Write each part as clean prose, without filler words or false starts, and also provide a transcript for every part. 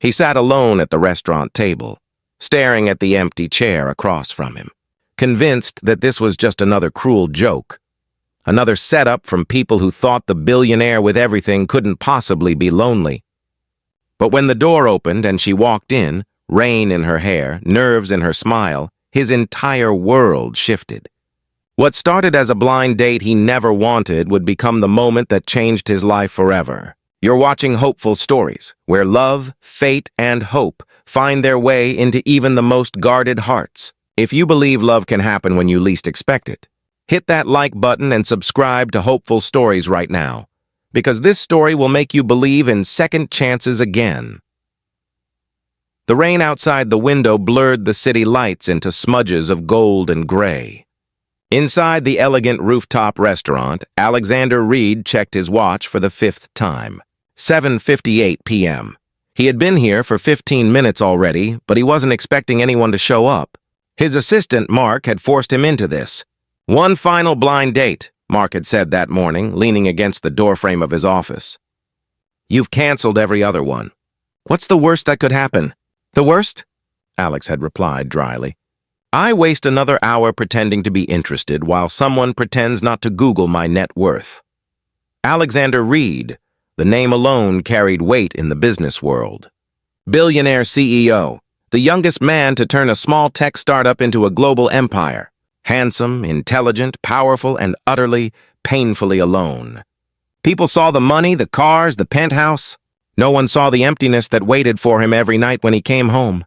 He sat alone at the restaurant table, staring at the empty chair across from him, convinced that this was just another cruel joke, another setup from people who thought the billionaire with everything couldn't possibly be lonely. But when the door opened and she walked in, rain in her hair, nerves in her smile, his entire world shifted. What started as a blind date he never wanted would become the moment that changed his life forever. You're watching Hopeful Stories, where love, fate, and hope find their way into even the most guarded hearts. If you believe love can happen when you least expect it, hit that like button and subscribe to Hopeful Stories right now, because this story will make you believe in second chances again. The rain outside the window blurred the city lights into smudges of gold and gray. Inside the elegant rooftop restaurant, Alexander Reed checked his watch for the 5th time. 7:58 p.m. He had been here for 15 minutes already, but he wasn't expecting anyone to show up. His assistant, Mark, had forced him into this. "One final blind date," Mark had said that morning, leaning against the doorframe of his office. "You've canceled every other one. What's the worst that could happen?" "The worst?" Alex had replied dryly. "I waste another hour pretending to be interested while someone pretends not to Google my net worth." Alexander Reed. The name alone carried weight in the business world. Billionaire CEO, the youngest man to turn a small tech startup into a global empire. Handsome, intelligent, powerful, and utterly, painfully alone. People saw the money, the cars, the penthouse. No one saw the emptiness that waited for him every night when he came home.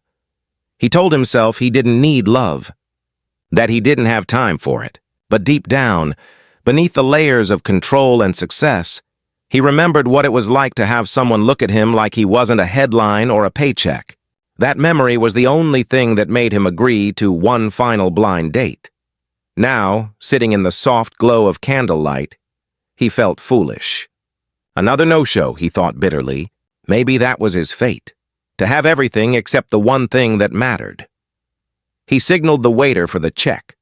He told himself he didn't need love, that he didn't have time for it. But deep down, beneath the layers of control and success, he remembered what it was like to have someone look at him like he wasn't a headline or a paycheck. That memory was the only thing that made him agree to one final blind date. Now, sitting in the soft glow of candlelight, he felt foolish. Another no-show, he thought bitterly. Maybe that was his fate, to have everything except the one thing that mattered. He signaled the waiter for the check,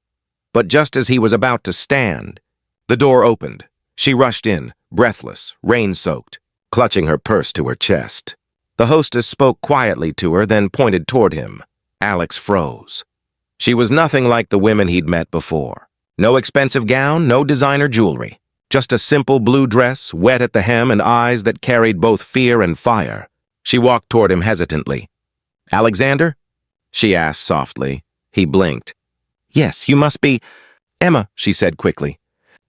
but just as he was about to stand, the door opened. She rushed in, breathless, rain-soaked, clutching her purse to her chest. The hostess spoke quietly to her, then pointed toward him. Alex froze. She was nothing like the women he'd met before. No expensive gown, no designer jewelry. Just a simple blue dress, wet at the hem, and eyes that carried both fear and fire. She walked toward him hesitantly. "Alexander?" she asked softly. He blinked. "Yes, you must be—" "Emma," she said quickly.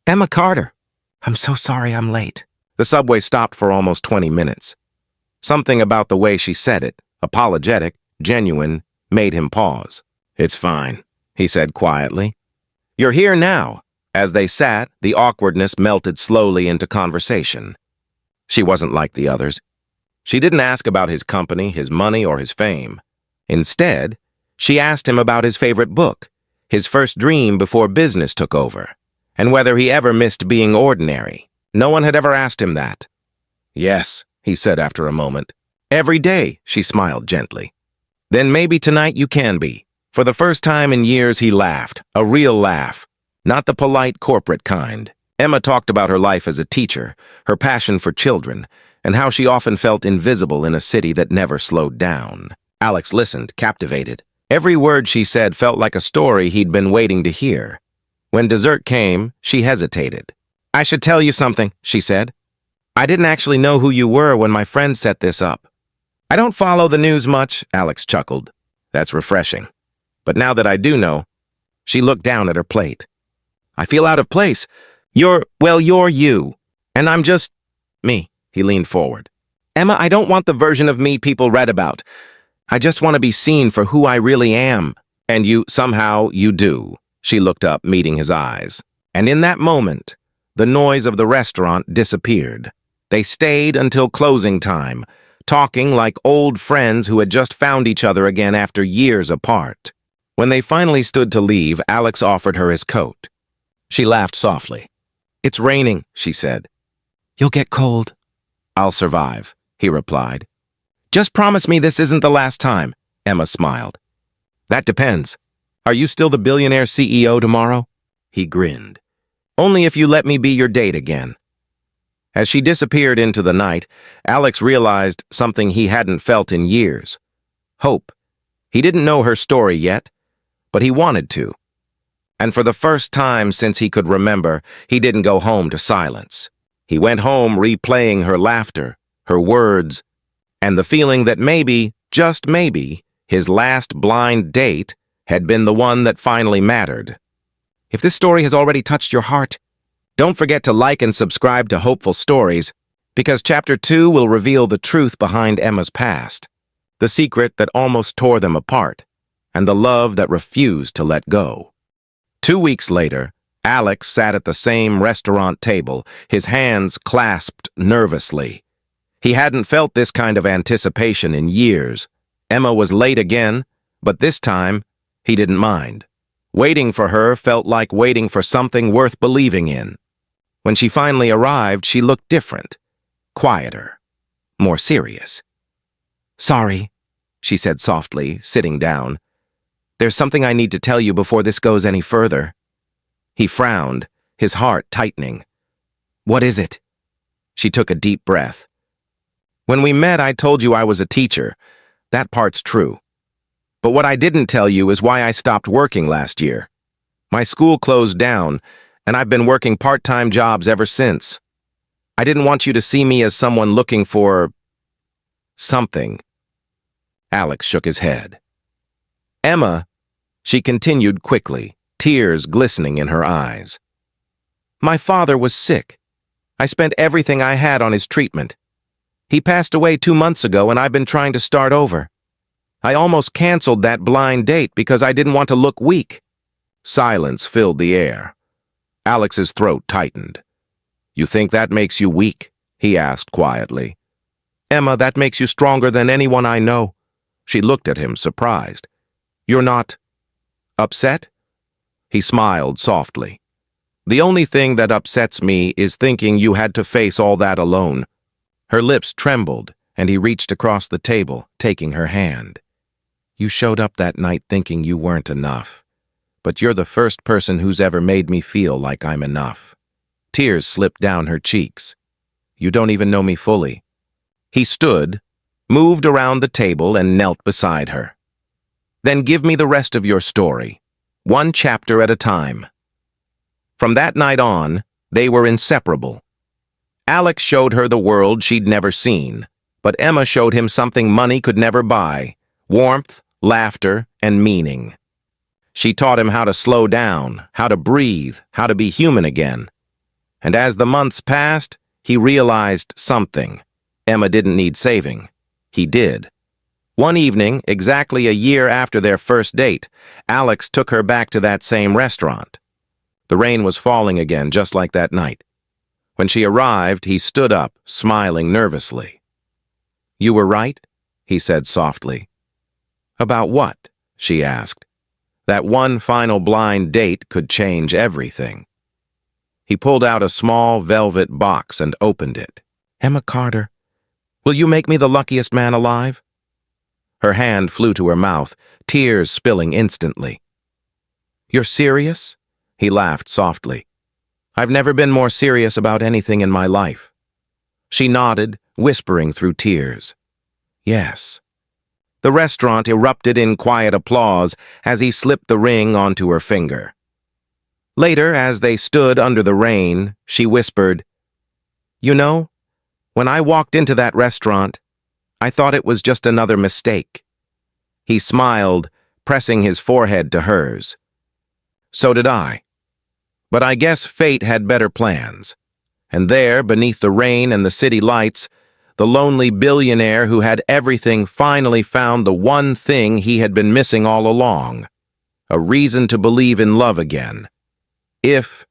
"Emma Carter. I'm so sorry I'm late." The subway stopped for almost 20 minutes. Something about the way she said it, apologetic, genuine, made him pause. "It's fine," he said quietly. "You're here now." As they sat, the awkwardness melted slowly into conversation. She wasn't like the others. She didn't ask about his company, his money, or his fame. Instead, she asked him about his favorite book, his first dream before business took over, and whether he ever missed being ordinary. No one had ever asked him that. "Yes," he said after a moment. "Every day," she smiled gently. "Then maybe tonight you can be." For the first time in years, he laughed, a real laugh, not the polite corporate kind. Emma talked about her life as a teacher, her passion for children, and how she often felt invisible in a city that never slowed down. Alex listened, captivated. Every word she said felt like a story he'd been waiting to hear. When dessert came, she hesitated. "I should tell you something," she said. "I didn't actually know who you were when my friend set this up." "I don't follow the news much," Alex chuckled. "That's refreshing. But now that I do know..." She looked down at her plate. "I feel out of place. You're you. And I'm just... me." He leaned forward. "Emma, I don't want the version of me people read about. I just want to be seen for who I really am." "And somehow you do." She looked up, meeting his eyes. And in that moment, the noise of the restaurant disappeared. They stayed until closing time, talking like old friends who had just found each other again after years apart. When they finally stood to leave, Alex offered her his coat. She laughed softly. "It's raining," she said. "You'll get cold." "I'll survive," he replied. "Just promise me this isn't the last time," Emma smiled. "That depends. Are you still the billionaire CEO tomorrow?" He grinned. "Only if you let me be your date again." As she disappeared into the night, Alex realized something he hadn't felt in years. Hope. He didn't know her story yet, but he wanted to. And for the first time since he could remember, he didn't go home to silence. He went home replaying her laughter, her words, and the feeling that maybe, just maybe, his last blind date had been the one that finally mattered. If this story has already touched your heart, don't forget to like and subscribe to Hopeful Stories, because Chapter 2 will reveal the truth behind Emma's past, the secret that almost tore them apart, and the love that refused to let go. 2 weeks later, Alex sat at the same restaurant table, his hands clasped nervously. He hadn't felt this kind of anticipation in years. Emma was late again, but this time, he didn't mind. Waiting for her felt like waiting for something worth believing in. When she finally arrived, she looked different, quieter, more serious. "Sorry," she said softly, sitting down. "There's something I need to tell you before this goes any further." He frowned, his heart tightening. "What is it?" She took a deep breath. "When we met, I told you I was a teacher. That part's true. But what I didn't tell you is why I stopped working last year. My school closed down, and I've been working part-time jobs ever since. I didn't want you to see me as someone looking for something." Alex shook his head. "Emma," she continued quickly, tears glistening in her eyes. "My father was sick. I spent everything I had on his treatment. He passed away 2 months ago, and I've been trying to start over. I almost canceled that blind date because I didn't want to look weak." Silence filled the air. Alex's throat tightened. "You think that makes you weak?" he asked quietly. "Emma, that makes you stronger than anyone I know." She looked at him, surprised. "You're not upset?" He smiled softly. "The only thing that upsets me is thinking you had to face all that alone." Her lips trembled, and he reached across the table, taking her hand. "You showed up that night thinking you weren't enough. But you're the first person who's ever made me feel like I'm enough." Tears slipped down her cheeks. "You don't even know me fully." He stood, moved around the table, and knelt beside her. "Then give me the rest of your story, one chapter at a time." From that night on, they were inseparable. Alex showed her the world she'd never seen, but Emma showed him something money could never buy: warmth, laughter, and meaning. She taught him how to slow down, how to breathe, how to be human again. And as the months passed, he realized something. Emma didn't need saving. He did. One evening, exactly a year after their first date, Alex took her back to that same restaurant. The rain was falling again, just like that night. When she arrived, he stood up, smiling nervously. "You were right," he said softly. "About what?" she asked. That one final blind date could change everything. He pulled out a small velvet box and opened it. "Emma Carter, will you make me the luckiest man alive?" Her hand flew to her mouth, tears spilling instantly. "You're serious?" He laughed softly. "I've never been more serious about anything in my life." She nodded, whispering through tears. "Yes." The restaurant erupted in quiet applause as he slipped the ring onto her finger. Later, as they stood under the rain, she whispered, "You know, when I walked into that restaurant, I thought it was just another mistake." He smiled, pressing his forehead to hers. "So did I. But I guess fate had better plans." And there, beneath the rain and the city lights, the lonely billionaire who had everything finally found the one thing he had been missing all along: a reason to believe in love again. If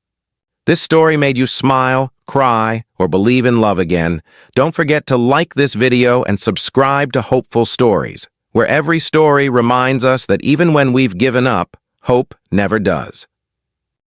this story made you smile, cry, or believe in love again, don't forget to like this video and subscribe to Hopeful Stories, where every story reminds us that even when we've given up, hope never does.